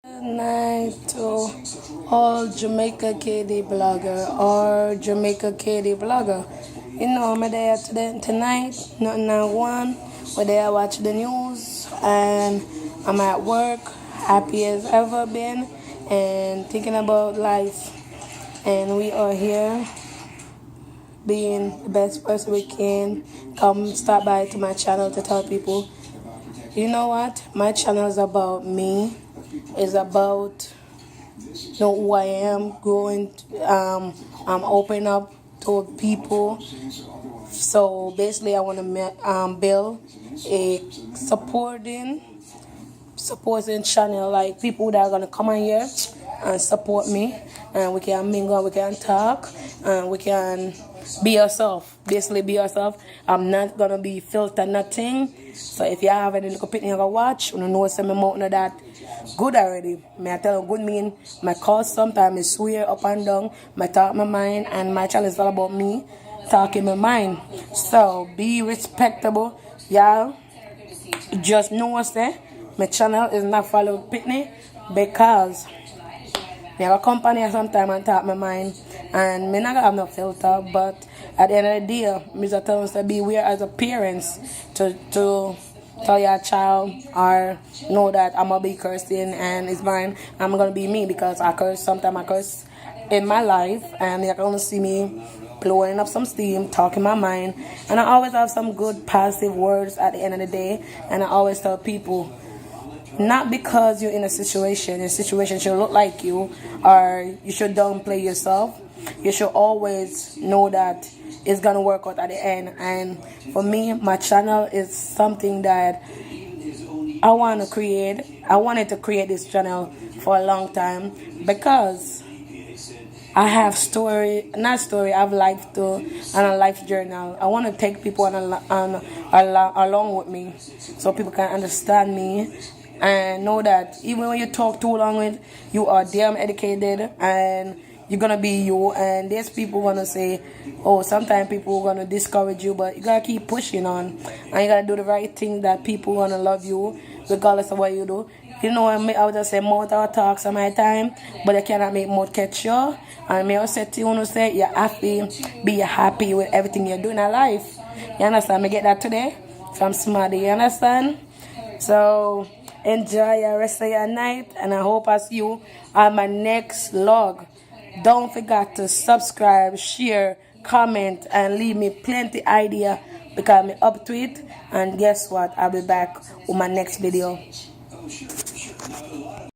Good night to all Jamaica KD blogger or Jamaica KD blogger. You know, I'm there today tonight, nothing I one. We're there watch the news and I'm at work, happy as ever been and thinking about life. And we are here being the best person we can. Come stop by to my channel to tell people, you know what? My channel is about me. It's about know who I am, growing. I'm opening up to people. So basically, I want to build a supporting channel, like people that are gonna come on here and support me, and we can mingle, we can talk, and we can be yourself. Basically, be yourself. I'm not gonna be filtered nothing. So if you have any little picture you gonna watch, you know some amount of that good already. May I tell you good mean my cause sometimes is swear up and down, my talk my mind, and my channel is all about me talking my mind. So be respectable, y'all. Just know say my channel is not follow Pitney because me have a company sometimes and talk my mind and me not have no filter, but at the end of the day, me just tell us to beware as a parents to tell your child or know that I'm gonna be cursing and it's mine. I'm gonna be me because I curse sometimes I curse in my life and you can only see me blowing up some steam, talking my mind, and I always have some good positive words at the end of the day, and I always tell people not because you're in a situation should look like you or you should downplay yourself. You should always know that it's gonna work out at the end. And for me, my channel is something that I want to create. I wanted to create this channel for a long time because I have I have life too, and a life journal. I want to take people along with me, so people can understand me and know that even when you talk too long with, you are damn educated and you're gonna be you. And there's people gonna say, oh, sometimes people are gonna discourage you, but you gotta keep pushing on, and you gotta do the right thing that people gonna love you regardless of what you do. You know, I would just say mouth or talk some my time, but you cannot make mouth catch you. And me also say to you, say you're happy, be happy with everything you're doing in life. You understand? Me get that today from Smarty, you understand? So enjoy your rest of your night, and I hope I see you on my next vlog. Don't forget to subscribe, share, comment, and leave me plenty idea because I'm up to it. And guess what? I'll be back with my next video.